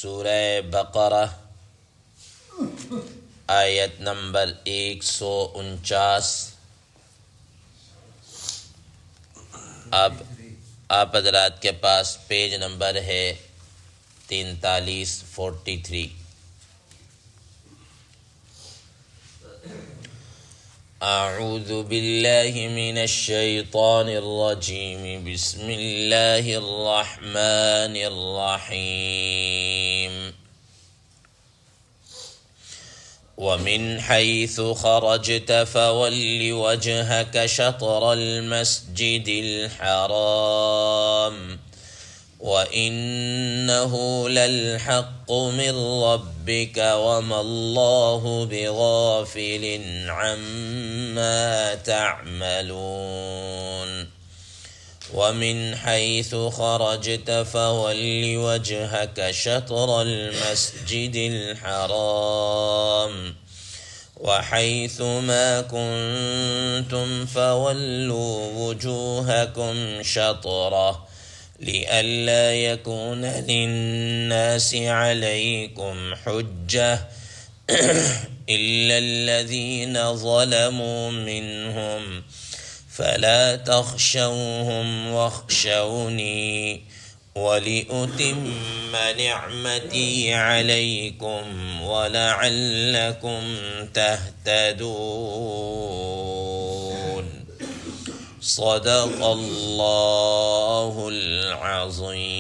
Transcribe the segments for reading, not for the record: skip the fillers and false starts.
سورہ بقرہ آیت نمبر 149۔ آپ حضرات کے پاس پیج نمبر ہے 43۔ اعوذ باللہ من الشیطان الرجیم، بسم اللہ الرحمن الرحیم۔ ومن حيث خرجت فول وجهك شطر المسجد الحرام وإنه للحق من ربك وما الله بغافل عما تعملون۔ ومن حيث خرجت فول وجهك شطر المسجد الحرام وحيث ما كنتم فولوا وجوهكم شطره لئلا يكون للناس عليكم حجة إلا الذين ظلموا منهم فلا تخشوهم واخشوني ولأتم نعمتي عليكم ولعلكم تهتدون۔ صدق الله العظيم۔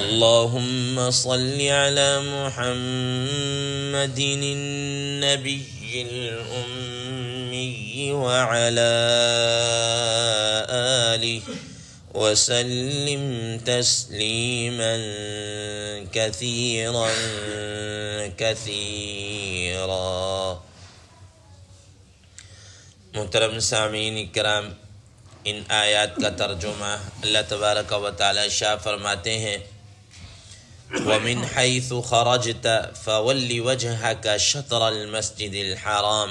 اللهم صل على محمد النبي الأمي وعلى آله وسلم تسليما كثيرا كثيرا۔ محترم سامعین کرام، ان آیات کا ترجمہ اللہ تبارک و تعالی شاہ فرماتے ہیں، وَمِنْ حَيْثُ خَرَجْتَ فَوَلِّ وَجْهَكَ شَطْرَ الْمَسْجِدِ الْحَرَامِ،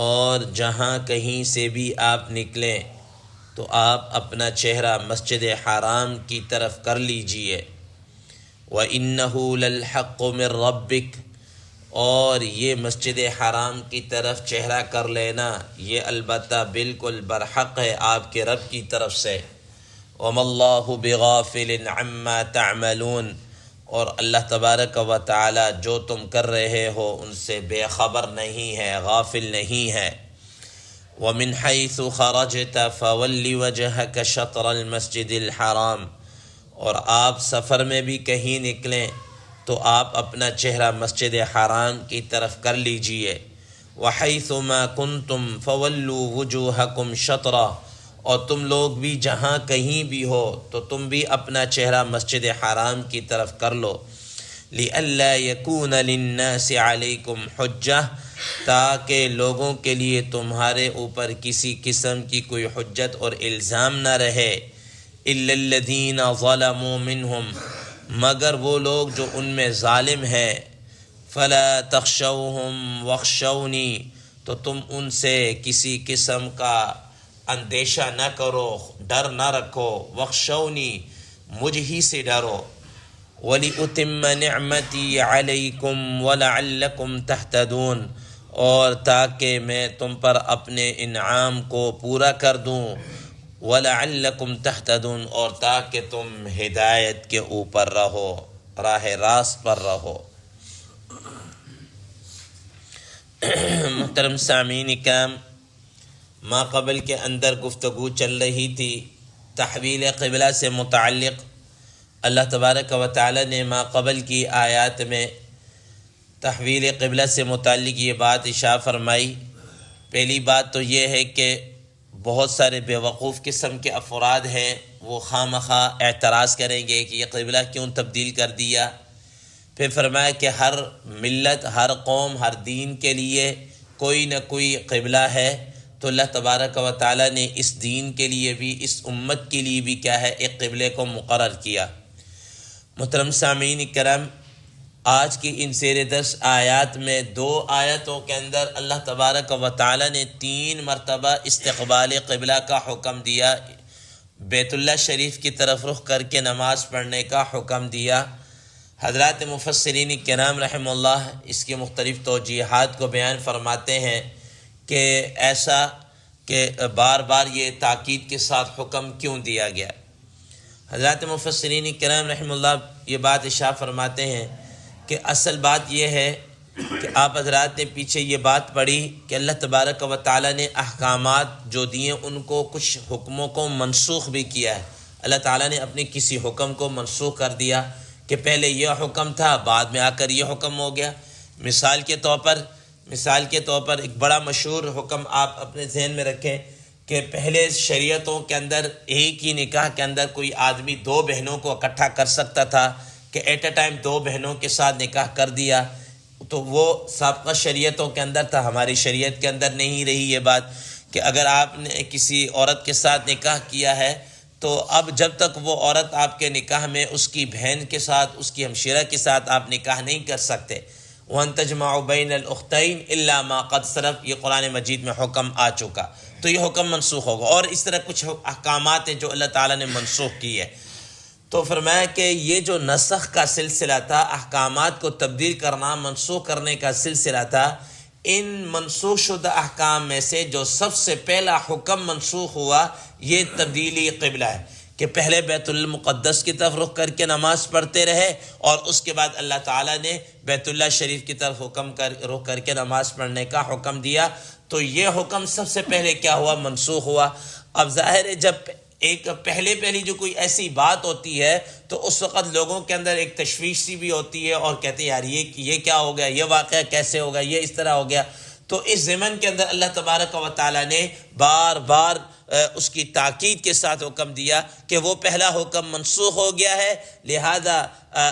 اور جہاں کہیں سے بھی آپ نکلیں تو آپ اپنا چہرہ مسجد حرام کی طرف کر لیجئے۔ وَإِنَّهُ لَلْحَقُّ مِنْ رَبِّكَ، اور یہ مسجد حرام کی طرف چہرہ کر لینا یہ البتہ بالکل برحق ہے آپ کے رب کی طرف سے۔ وَمَا اللَّهُ بِغَافِلٍ عَمَّا تَعْمَلُونَ، اور اللہ تبارک و تعالی جو تم کر رہے ہو ان سے بے خبر نہیں ہے، غافل نہیں ہے۔ وَمِنْ حَيْثُ خَرَجْتَ فَوَلِّ وَجْهَكَ شَطْرَ الْمَسْجِدِ الْحَرَامِ، اور آپ سفر میں بھی کہیں نکلیں تو آپ اپنا چہرہ مسجد حرام کی طرف کر لیجئے۔ وَحَيْثُ مَا كُنْتُمْ فَوَلُّوا وُجُوهَكُمْ شَطْرَهُ، اور تم لوگ بھی جہاں کہیں بھی ہو تو تم بھی اپنا چہرہ مسجد حرام کی طرف کر لو۔ لِأَلَّا يَكُونَ لِلنَّاسِ عَلَيْكُمْ حُجَّةٌ، تاکہ لوگوں کے لیے تمہارے اوپر کسی قسم کی کوئی حجت اور الزام نہ رہے۔ إِلَّا الَّذِينَ ظَلَمُوا مِنْهُمْ، مگر وہ لوگ جو ان میں ظالم ہیں۔ فَلَا تَخْشَوْهُمْ وَاخْشَوْنِي، تو تم ان سے کسی قسم کا اندیشہ نہ کرو، ڈر نہ رکھو۔ وَاخْشَوْنِي، مجھ ہی سے ڈرو۔ وَلِأُتِمَّ نِعْمَتِي عَلَيْكُمْ وَلَعَلَّكُمْ تَهْتَدُونَ، اور تاکہ میں تم پر اپنے انعام کو پورا کر دوں۔ وَلَعَلَّكُمْ تَهْتَدُونَ، اور تاکہ تم ہدایت کے اوپر رہو، راہ راست پر رہو۔ محترم سامعین کرام، ما قبل کے اندر گفتگو چل رہی تھی تحویل قبلہ سے متعلق۔ اللہ تبارک و تعالی نے ما قبل کی آیات میں تحویل قبلہ سے متعلق یہ بات اشارہ فرمائی۔ پہلی بات تو یہ ہے کہ بہت سارے بیوقوف قسم کے افراد ہیں، وہ خواہ مخواہ اعتراض کریں گے کہ یہ قبلہ کیوں تبدیل کر دیا۔ پھر فرمایا کہ ہر ملت، ہر قوم، ہر دین کے لیے کوئی نہ کوئی قبلہ ہے، تو اللہ تبارک و تعالی نے اس دین کے لیے بھی، اس امت کے لیے بھی کیا ہے، ایک قبلے کو مقرر کیا۔ محترم سامعین کرام، آج کی ان زیر دس آیات میں 2 آیتوں کے اندر اللہ تبارک و تعالی نے 3 مرتبہ استقبال قبلہ کا حکم دیا۔ بیت اللہ شریف کی طرف رخ کر کے نماز پڑھنے کا حکم دیا۔ حضرات مفسرین کرام رحمہ اللہ اس کے مختلف توجیحات کو بیان فرماتے ہیں کہ ایسا کہ بار بار یہ تاکید کے ساتھ حکم کیوں دیا گیا۔ حضرات مفسرین کرام رحمہ اللہ یہ بات ارشاد فرماتے ہیں کہ اصل بات یہ ہے کہ آپ حضرات نے پیچھے یہ بات پڑھی کہ اللہ تبارک و تعالیٰ نے احکامات جو دیے ان کو کچھ حکموں کو منسوخ بھی کیا ہے۔ اللہ تعالیٰ نے اپنے کسی حکم کو منسوخ کر دیا کہ پہلے یہ حکم تھا، بعد میں آ کر یہ حکم ہو گیا۔ مثال کے طور پر ایک بڑا مشہور حکم آپ اپنے ذہن میں رکھیں کہ پہلے شریعتوں کے اندر ایک ہی نکاح کے اندر کوئی آدمی 2 بہنوں کو اکٹھا کر سکتا تھا کہ ایٹ اے ٹائم 2 بہنوں کے ساتھ نکاح کر دیا، تو وہ سابقہ شریعتوں کے اندر تھا۔ ہماری شریعت کے اندر نہیں رہی یہ بات کہ اگر آپ نے کسی عورت کے ساتھ نکاح کیا ہے تو اب جب تک وہ عورت آپ کے نکاح میں اس کی بہن کے ساتھ، اس کی ہمشیرہ کے ساتھ آپ نکاح نہیں کر سکتے۔ وَأَن تَجْمَعُوا بَيْنَ الْأُخْتَيْنِ إِلَّا مَا قَدْ سَلَفَ، یہ قرآن مجید میں حکم آ چکا، تو یہ حکم منسوخ ہوگا۔ اور اس طرح کچھ احکامات ہیں جو اللہ تعالیٰ نے منسوخ کی ہے۔ تو فرمایا کہ یہ جو نسخ کا سلسلہ تھا، احکامات کو تبدیل کرنا، منسوخ کرنے کا سلسلہ تھا، ان منسوخ شدہ احکام میں سے جو سب سے پہلا حکم منسوخ ہوا یہ تبدیلی قبلہ ہے کہ پہلے بیت المقدس کی طرف رخ کر کے نماز پڑھتے رہے اور اس کے بعد اللہ تعالیٰ نے بیت اللہ شریف کی طرف رخ کر کے نماز پڑھنے کا حکم دیا۔ تو یہ حکم سب سے پہلے کیا ہوا؟ منسوخ ہوا۔ اب ظاہر ہے جب ایک پہلی جو کوئی ایسی بات ہوتی ہے تو اس وقت لوگوں کے اندر ایک تشویش سی بھی ہوتی ہے اور کہتے ہیں یار یہ کیا ہو گیا، یہ واقعہ کیسے ہوگا، یہ اس طرح ہو گیا۔ تو اس ضمن کے اندر اللہ تبارک و تعالیٰ نے بار بار اس کی تاکید کے ساتھ حکم دیا کہ وہ پہلا حکم منسوخ ہو گیا ہے، لہذا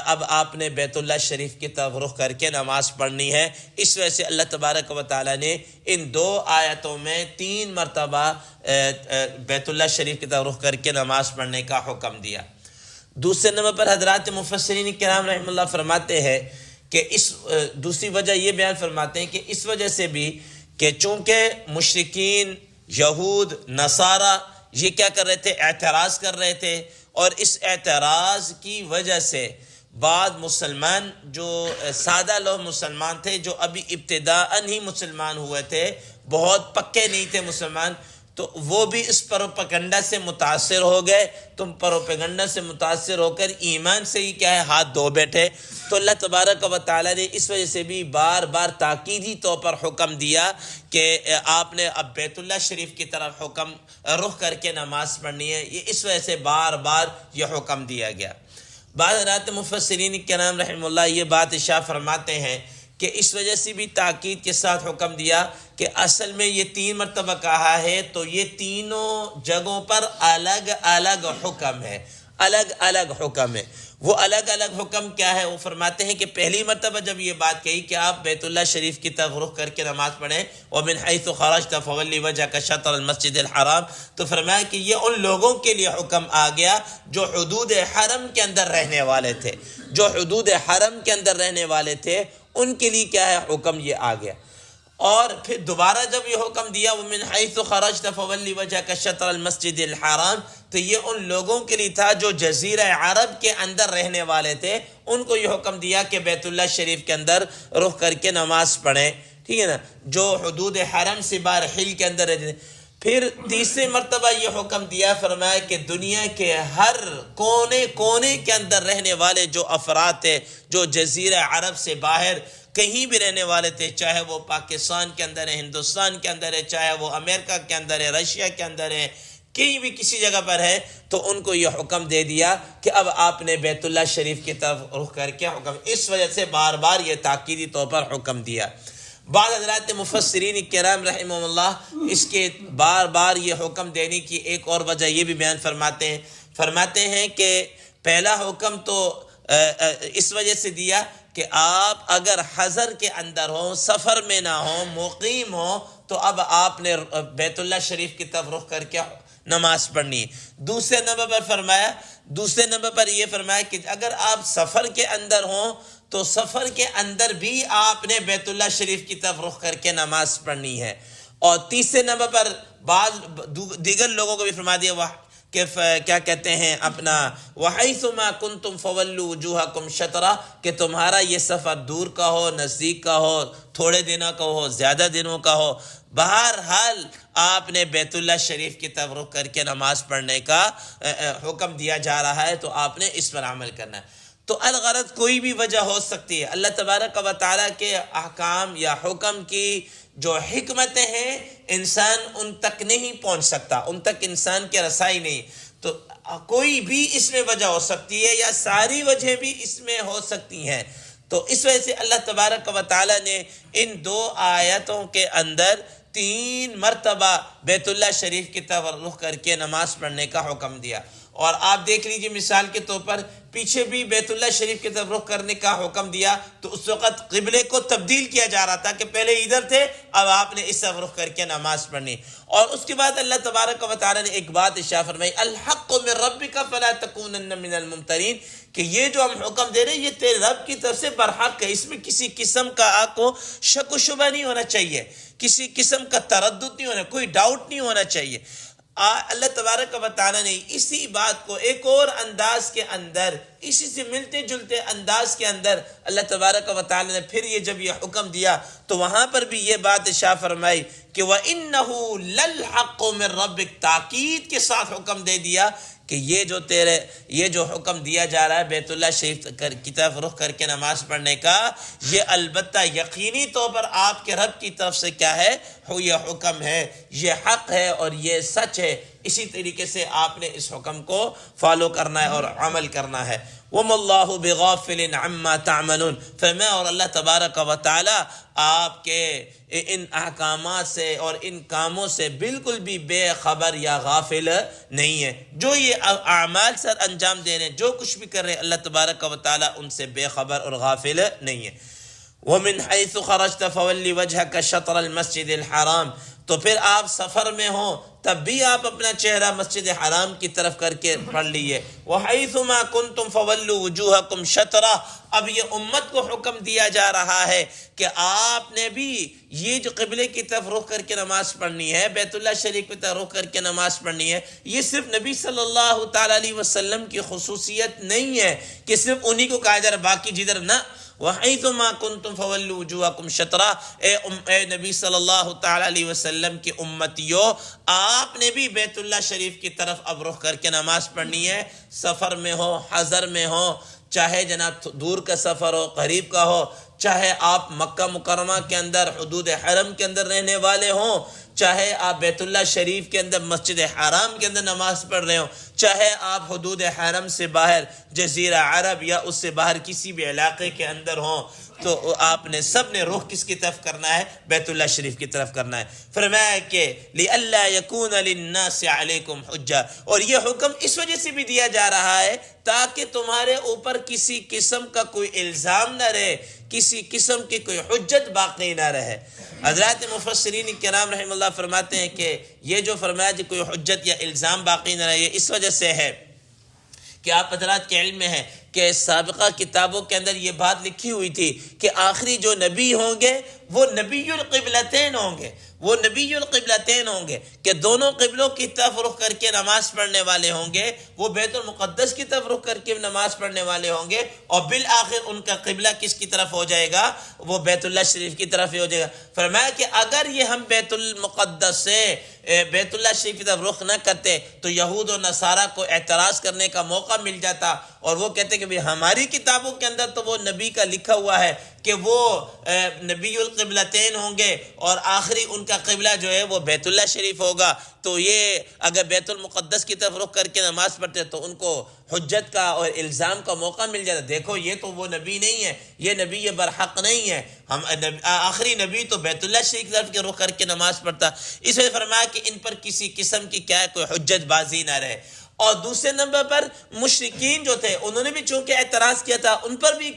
اب آپ نے بیت اللہ شریف کی طرف رخ کر کے نماز پڑھنی ہے۔ اس وجہ سے اللہ تبارک و تعالیٰ نے ان 2 آیتوں میں 3 مرتبہ بیت اللہ شریف کی طرف رخ کر کے نماز پڑھنے کا حکم دیا۔ دوسرے نمبر پر حضرات مفسرین کرام رحمہ اللہ فرماتے ہیں کہ اس دوسری وجہ یہ بیان فرماتے ہیں کہ اس وجہ سے بھی کہ چونکہ مشرکین، یہود، نصارہ یہ کیا کر رہے تھے؟ اعتراض کر رہے تھے، اور اس اعتراض کی وجہ سے بعض مسلمان جو سادہ لوگ مسلمان تھے، جو ابھی ابتداءً ہی مسلمان ہوئے تھے، بہت پکے نہیں تھے مسلمان، تو وہ بھی اس پروپیگنڈا سے متاثر ہو گئے۔ تم پروپیگنڈا سے متاثر ہو کر ایمان سے ہی کیا ہے ہاتھ دھو بیٹھے۔ تو اللہ تبارک و تعالیٰ نے اس وجہ سے بھی بار بار تاکیدی طور پر حکم دیا کہ آپ نے اب بیت اللہ شریف کی طرف رخ کر کے نماز پڑھنی ہے۔ یہ اس وجہ سے بار بار یہ حکم دیا گیا۔ بعض حضرات مفسرین کرام رحمہ اللہ یہ بات ارشاد فرماتے ہیں کہ اس وجہ سے بھی تاکید کے ساتھ حکم دیا کہ اصل میں یہ 3 مرتبہ کہا ہے تو یہ تینوں جگہوں پر الگ الگ حکم ہے، الگ الگ حکم ہے۔ وہ الگ الگ حکم کیا ہے؟ وہ فرماتے ہیں کہ پہلی مرتبہ جب یہ بات کہی کہ آپ بیت اللہ شریف کی طرف رخ کر کے نماز پڑھیں، وَمِنْ حَيْثُ خَرَجْتَ فَوَلِّ وَجْهَكَ شَطْرَ الْمَسْجِدِ الْحَرَامِ، تو فرمایا کہ یہ ان لوگوں کے لیے حکم آ گیا جو حدود حرم کے اندر رہنے والے تھے، جو حدود حرم کے اندر رہنے والے تھے ان کے لیے کیا ہے حکم یہ آ گیا۔ اور پھر دوبارہ جب یہ حکم دیا وَمِنْ حَيْثُ خَرَجْتَ فَوَلِّ وَجْهَكَ شَطْرَ الْمَسْجِدِ الْحَرَامِ، تو یہ ان لوگوں کے لیے تھا جو جزیرہ عرب کے اندر رہنے والے تھے، ان کو یہ حکم دیا کہ بیت اللہ شریف کے اندر رخ کر کے نماز پڑھیں، ٹھیک ہے نا، جو حدود حرم سے باہر حل کے اندر رہتے تھے۔ پھر تیسری مرتبہ یہ حکم دیا، فرمایا کہ دنیا کے ہر کونے کونے کے اندر رہنے والے جو افراد تھے، جو جزیرہ عرب سے باہر کہیں بھی رہنے والے تھے، چاہے وہ پاکستان کے اندر ہے، ہندوستان کے اندر ہے، چاہے وہ امریکہ کے اندر ہے، رشیا کے اندر ہے، کہیں بھی کسی جگہ پر ہے، تو ان کو یہ حکم دے دیا کہ اب آپ نے بیت اللہ شریف کی طرف رخ کر کے حکم، اس وجہ سے بار بار یہ تاکیدی طور پر حکم دیا۔ بعض حضرات مفسرین کرام رحمہ اللہ اس کے بار بار یہ حکم دینے کی ایک اور وجہ یہ بھی بیان فرماتے ہیں کہ پہلا حکم تو اس وجہ سے دیا کہ آپ اگر حضر کے اندر ہوں، سفر میں نہ ہوں، مقیم ہوں، تو اب آپ نے بیت اللہ شریف کی طرف رخ کر کے نماز پڑھنی۔ دوسرے نمبر پر یہ فرمایا کہ اگر آپ سفر کے اندر ہوں تو سفر کے اندر بھی آپ نے بیت اللہ شریف کی طرف رخ کر کے نماز پڑھنی ہے۔ اور تیسرے نمبر پر بعض دیگر لوگوں کو بھی فرما دیا کہ کیا کہتے ہیں اپنا وَحَيْثُ مَا كُنْتُمْ فَوَلُّوا وُجُوهَكُمْ شَطْرَهُ، کہ تمہارا یہ سفر دور کا ہو، نزدیک کا ہو، تھوڑے دنوں کا ہو، زیادہ دنوں کا ہو، بہرحال آپ نے بیت اللہ شریف کی طرف رخ کر کے نماز پڑھنے کا حکم دیا جا رہا ہے، تو آپ نے اس پر عمل کرنا ہے۔ تو الغرض کوئی بھی وجہ ہو سکتی ہے، اللہ تبارک و تعالیٰ کے احکام یا حکم کی جو حکمتیں ہیں انسان ان تک نہیں پہنچ سکتا، ان تک انسان کی رسائی نہیں، تو کوئی بھی اس میں وجہ ہو سکتی ہے یا ساری وجہ بھی اس میں ہو سکتی ہیں۔ تو اس وجہ سے اللہ تبارک و تعالیٰ نے ان 2 آیتوں کے اندر 3 مرتبہ بیت اللہ شریف کی طرف رخ کر کے نماز پڑھنے کا حکم دیا۔ اور آپ دیکھ لیجئے مثال کے طور پر پیچھے بھی بیت اللہ شریف کی طرف رخ کرنے کا حکم دیا تو اس وقت قبلے کو تبدیل کیا جا رہا تھا کہ پہلے ادھر تھے، اب آپ نے اس طرف رخ کر کے نماز پڑھنی۔ اور اس کے بعد اللہ تبارک و تعالی نے ایک بات ارشاد فرمائی، الحق من ربک فلا تکونن من الممترین، کہ یہ جو ہم حکم دے رہے ہیں یہ تیرے رب کی طرف سے برحق ہے، اس میں کسی قسم کا آپ کو شک و شبہ نہیں ہونا چاہیے، کسی قسم کا تردد نہیں ہونا، کوئی ڈاؤٹ نہیں ہونا چاہیے۔ اللہ تبارک و تعالیٰ نے اسی بات کو ایک اور انداز کے اندر، اسی سے ملتے جلتے انداز کے اندر اللہ تبارک و تعالیٰ نے پھر یہ جب یہ حکم دیا تو وہاں پر بھی یہ بات ارشاد فرمائی کہ وَإِنَّهُ لَلْحَقُّ مِن رَبِّكَ، تاکید کے ساتھ حکم دے دیا کہ یہ جو حکم دیا جا رہا ہے بیت اللہ شریف کی طرف رخ کر کے نماز پڑھنے کا، یہ البتہ یقینی طور پر آپ کے رب کی طرف سے کیا ہے، یہ حکم ہے، یہ حق ہے اور یہ سچ ہے۔ اسی طریقے سے آپ نے اس حکم کو فالو کرنا ہے اور عمل کرنا ہے۔ وَمَا اللَّهُ بِغَافِلٍ عَمَّا تَعْمَلُونَ، فرمایا اور اللہ تبارک و تعالیٰ آپ کے ان احکامات سے اور ان کاموں سے بالکل بھی بے خبر یا غافل نہیں ہے۔ جو یہ اعمال سر انجام دے رہے ہیں، جو کچھ بھی کر رہے ہیں، اللہ تبارک و تعالیٰ ان سے بے خبر اور غافل نہیں ہے۔ وَمِنْ حَيْثُ خَرَجْتَ فَوَلِّ وَجْهَكَ شَطْرَ الْمَسْجِدِ الْحَرَامِ، تو پھر آپ سفر میں ہوں تب بھی آپ اپنا چہرہ مسجد حرام کی طرف کر کے پڑھ لیے۔ وَحَيْثُ مَا كُنْتُمْ فَوَلُّوا وُجُوهَكُمْ شَطْرَهُ، اب یہ امت کو حکم دیا جا رہا ہے کہ آپ نے بھی یہ جو قبلے کی طرف رخ کر کے نماز پڑھنی ہے، بیت اللہ شریف کی طرف رخ کر کے نماز پڑھنی ہے، یہ صرف نبی صلی اللہ تعالیٰ علیہ وسلم کی خصوصیت نہیں ہے کہ صرف انہی کو کہا جا رہا، باقی جدھر نہ۔ وَحَيْثُ مَا كُنْتُمْ فَوَلُّوا وُجُوهَكُمْ شَطْرَهُ، اے نبی صلی اللہ تعالیٰ علیہ وسلم کی امتیوں، آپ نے بھی بیت اللہ شریف کی طرف اب رخ کر کے نماز پڑھنی ہے، سفر میں ہو، حضر میں ہو، چاہے جناب دور کا سفر ہو، قریب کا ہو، چاہے آپ مکہ مکرمہ کے اندر حدود حرم کے اندر رہنے والے ہوں، چاہے آپ بیت اللہ شریف کے اندر مسجد حرام کے اندر نماز پڑھ رہے ہوں، چاہے آپ حدود حرم سے باہر جزیرہ عرب یا اس سے باہر کسی بھی علاقے کے اندر ہوں، تو آپ نے سب نے رخ کس کی طرف کرنا ہے؟ بیت اللہ شریف کی طرف کرنا ہے۔ فرمایا کہ لِأَلَّا يَكُونَ لِلنَّاسِ عَلَيْكُمْ حُجَّةٌ، اور یہ حکم اس وجہ سے بھی دیا جا رہا ہے تاکہ تمہارے اوپر کسی قسم کا کوئی الزام نہ رہے، کسی قسم کی کوئی حجت باقی نہ رہے۔ حضرات مفسرین کرام رحمہ اللہ فرماتے ہیں کہ یہ جو فرمایا کہ کوئی حجت یا الزام باقی نہ رہے، یہ اس وجہ سے ہے کہ آپ حضرات کے علم میں ہے کہ سابقہ کتابوں کے اندر یہ بات لکھی ہوئی تھی کہ آخری جو نبی ہوں گے وہ نبی القبلتین ہوں گے، وہ نبی القبلتین ہوں گے کہ دونوں قبلوں کی طرف رخ کر کے نماز پڑھنے والے ہوں گے، وہ بیت المقدس کی طرف رخ کر کے نماز پڑھنے والے ہوں گے، اور بالآخر ان کا قبلہ کس کی طرف ہو جائے گا؟ وہ بیت اللہ شریف کی طرف ہی ہو جائے گا۔ فرمایا کہ اگر یہ ہم بیت المقدس سے بیت اللہ شریف کی طرف رخ نہ کرتے تو یہود و نصارہ کو اعتراض کرنے کا موقع مل جاتا، اور وہ کہتے کہ ہماری کتابوں کے اندر تو وہ نبی کا لکھا ہوا ہے کہ وہ نبی القبلتین ہوں گے اور آخری ان کا قبلہ جو ہے وہ بیت اللہ شریف ہوگا، تو یہ اگر بیت المقدس کی طرف رخ کر کے نماز پڑھتے تو ان کو حجت کا اور الزام کا موقع مل جاتا، دیکھو یہ تو وہ نبی نہیں ہے، یہ نبی یہ برحق نہیں ہے، ہم آخری نبی تو بیت اللہ شریف کی طرف رخ کر کے نماز پڑھتا۔ اس وجہ فرمایا کہ ان پر کسی قسم کی کیا ہے کوئی حجت بازی نہ رہے۔ اور دوسرے نمبر پر مشرکین جو تھے انہوں نے بھی چونکہ اعتراض کیا تھا، ان پر بھی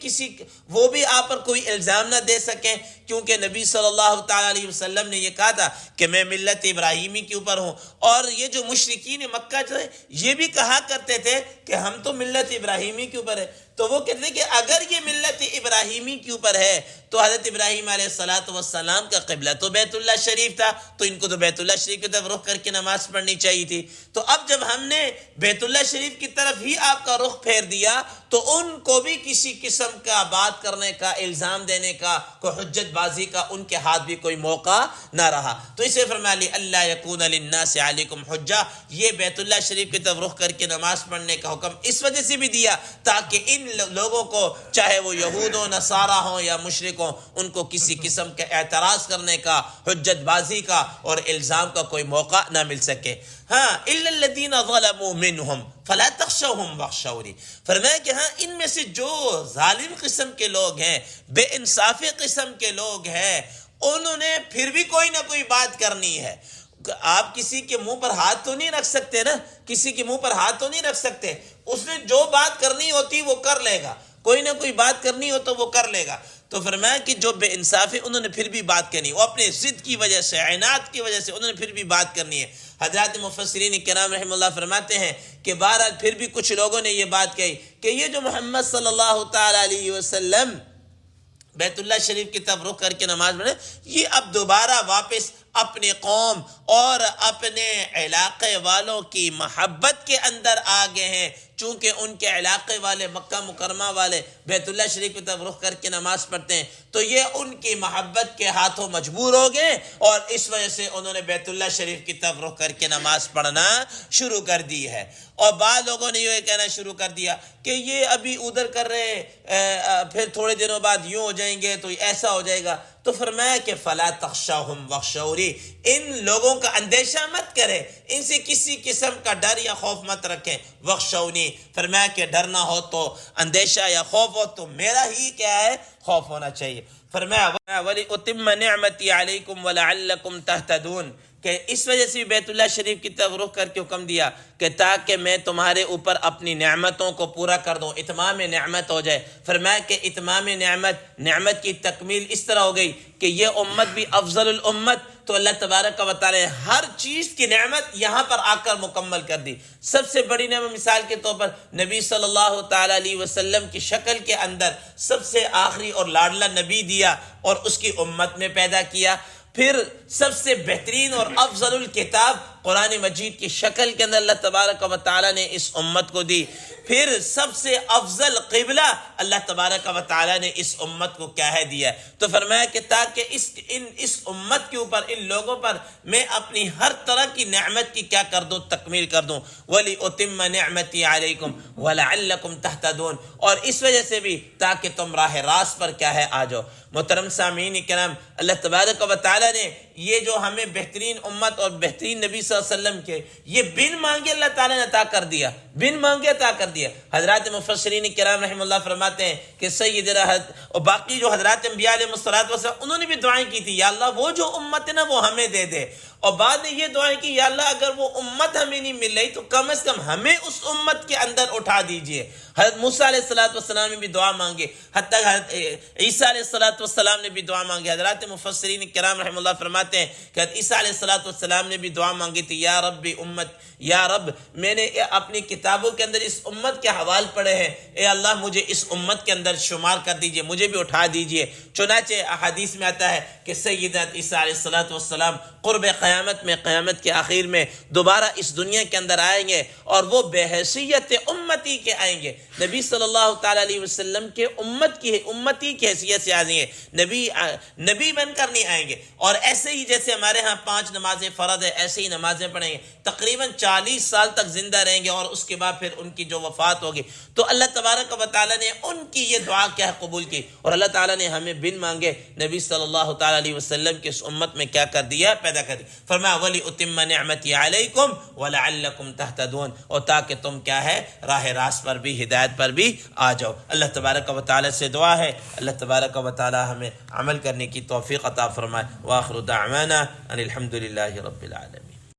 وہ بھی آپ پر کوئی الزام نہ دے سکیں، کیونکہ نبی صلی اللہ تعالیٰ علیہ وسلم نے یہ کہا تھا کہ میں ملت ابراہیمی کے اوپر ہوں، اور یہ جو مشرکین مکہ تھے یہ بھی کہا کرتے تھے کہ ہم تو ملت ابراہیمی کے اوپر ہے. تو وہ کہتے ہیں کہ اگر یہ ملت ابراہیمی کے اوپر ہے تو حضرت ابراہیم علیہ السلام کا قبلہ تو بیت اللہ شریف تھا، تو ان کو تو بیت اللہ شریف کی طرف رخ کر کے نماز پڑھنی چاہیے تھی. تو اب جب ہم نے بیت اللہ شریف کی طرف ہی آپ کا رخ پھیر دیا تو ان کو بھی کسی قسم کا بات کرنے کا، الزام دینے کا، کوئی حجت بازی کا ان کے ہاتھ بھی کوئی موقع نہ رہا. تو اسے فرمایا لی اللہ یکون للناس علیکم حجہ، یہ بیت اللہ شریف کی طرف رخ کر کے نماز پڑھنے کا حکم اس وجہ سے بھی دیا تاکہ ان لوگوں کو، چاہے وہ یہود ہوں، نصارہ ہوں یا مشرک ہوں، ان کو کسی قسم کے اعتراض کرنے کا، حجت بازی کا اور الزام کا کوئی موقع نہ مل سکے. ہاں الا الذین ظلموا منہم فلا تخشوہم واخشونی، فرمایا کہ ہاں ان میں سے جو ظالم قسم کے لوگ ہیں، بے انصافی قسم کے لوگ ہیں، انہوں نے پھر بھی کوئی نہ کوئی بات کرنی ہے. آپ کسی کے منہ پر ہاتھ تو نہیں رکھ سکتے نا، کسی کے منہ پر ہاتھ تو نہیں رکھ سکتے، اس نے جو بات کرنی ہوتی وہ کر لے گا، کوئی نہ کوئی بات کرنی ہو تو وہ کر لے گا. تو فرمایا کہ جو بے انصافی انہوں نے پھر بھی بات کرنی، وہ اپنے ضد کی وجہ سے، عناد کی وجہ سے انہوں نے پھر بھی بات کرنی ہے. حضرات مفسرین کرام رحم اللہ فرماتے ہیں کہ بہرحال پھر بھی کچھ لوگوں نے یہ بات کہی کہ یہ جو محمد صلی اللہ تعالی علیہ وسلم بیت اللہ شریف کی طرف رخ کر کے نماز پڑھے، یہ اب دوبارہ واپس اپنے قوم اور اپنے علاقے والوں کی محبت کے اندر آ گئے ہیں، چونکہ ان کے علاقے والے، مکہ مکرمہ والے بیت اللہ شریف کی طرف رخ کر کے نماز پڑھتے ہیں، تو یہ ان کی محبت کے ہاتھوں مجبور ہو گئے اور اس وجہ سے انہوں نے بیت اللہ شریف کی طرف رخ کر کے نماز پڑھنا شروع کر دی ہے. اور بعض لوگوں نے یہ کہنا شروع کر دیا کہ یہ ابھی ادھر کر رہے، پھر تھوڑے دنوں بعد یوں ہو جائیں گے تو ایسا ہو جائے گا. تو فرمایا کہ فلا تخشوہم واخشونی، ان لوگوں کا اندیشہ مت کرے، ان سے کسی قسم کا ڈر یا خوف مت رکھیں. واخشونی، فرمایا کہ ڈرنا ہو تو، اندیشہ یا خوف ہو تو میرا ہی کیا ہے، خوف ہونا چاہیے. فرمایا وَلِأُتِمَّ نِعْمَتِي عَلَيْكُمْ وَلَعَلَّكُمْ تَهْتَدُونَ، کہ اس وجہ سے بیت اللہ شریف کی طرف رخ کر کے حکم دیا کہ تاکہ میں تمہارے اوپر اپنی نعمتوں کو پورا کر دوں، اتمام نعمت ہو جائے. فرمایا کہ اتمام نعمت کی تکمیل اس طرح ہو گئی کہ یہ امت بھی افضل الامت، تو اللہ تبارک و تعالی نے ہر چیز کی نعمت یہاں پر آ کر مکمل کر دی. سب سے بڑی نعمت مثال کے طور پر نبی صلی اللہ تعالی علیہ وسلم کی شکل کے اندر سب سے آخری اور لاڈلا نبی دیا اور اس کی امت میں پیدا کیا. پھر سب سے بہترین اور افضل الکتاب قرآن مجید کی شکل کے اندر اللہ تبارک و تعالی نے اس امت کو دی. پھر سب سے افضل قبلہ اللہ تبارک و تعالی نے اس امت کو کیا ہے دیا. تو فرمایا کہ تاکہ اس امت کے اوپر، ان لوگوں پر میں اپنی ہر طرح کی نعمت کی کیا کر دوں، تکمیل کر دوں. وَلِأُتِمَّ نِعْمَتِي عَلَيْكُمْ وَلَعَلَّكُمْ تَهْتَدُونَ، اور اس وجہ سے بھی تاکہ تم راہ راست پر کیا ہے آ جاؤ. محترم سامعین کرام، اللہ تبارک و تعالی نے یہ جو ہمیں بہترین امت اور بہترین نبی صلی اللہ علیہ وسلم کے، یہ بن مانگے اللہ تعالی نے عطا کر دیا، بن مانگے عطا کر دیا. حضرات مفسرین کرام رحم اللہ فرماتے ہیں کہ سیدنا اور باقی جو حضرات انبیاء علیہ الصلوۃ انہوں نے بھی دعائیں کی تھی، یا اللہ وہ جو امت ہے نا وہ ہمیں دے دے. اور بعد نے یہ دعائیں کی، یا اللہ اگر وہ امت ہمیں نہیں مل رہی تو کم از کم ہمیں اس امت کے اندر اٹھا دیجئے. حضرت موسیٰ علیہ السلام نے بھی دعا مانگے، حتیٰ حضرت عیسیٰ علیہ السلام نے بھی دعا مانگی. حضرات مفسرین کرام رحم اللہ فرماتے ہیں کہ حضرت عیسیٰ علیہ السلام نے بھی دعا مانگی تھی، یا رب امت، یا رب میں نے اپنی کتابوں کے اندر اس امت کے حوال پڑھے ہیں، اے اللہ مجھے اس امت کے اندر شمار کر دیجئے، مجھے بھی اٹھا دیجئے. چنانچہ احادیث میں آتا ہے کہ سیدنا عیسیٰ علیہ السلام قرب قیامت میں، قیامت کے آخر میں دوبارہ اس دنیا کے اندر آئیں گے اور وہ بے حیثیت امتی کے آئیں گے، نبی صلی اللہ تعالی علیہ وسلم کے امتی کی حیثیت سے آئیں گے، نبی بن کر نہیں آئیں گے. اور ایسے ہی جیسے ہمارے ہاں 5 نمازیں فرض ہے، ایسے ہی نمازیں پڑھیں گے، تقریباً 40 سال تک زندہ رہیں گے اور اس کے بعد پھر ان کی جو وفات ہوگی. تو اللہ تبارک و تعالی نے ان کی یہ دعا کیا قبول کی اور اللہ تعالی نے ہمیں بن مانگے نبی صلی اللہ تعالی علیہ وسلم کی اس امت میں کیا کر دیا، پیدا کر دیا. فرمایا وَلِأُتِمَّ نِعْمَتِي عَلَيْكُمْ وَلَعَلَّكُمْ تَهْتَدُونَ، اور تاکہ تم کیا ہے، راہ راست پر بھی، ہدایت پر بھی آ جاؤ. اللہ تبارک و تعالی سے دعا ہے اللہ تبارک و تعالی ہمیں عمل کرنے کی توفیق عطا فرمائے. وآخر دعوانا ان الحمد للہ رب العالمین.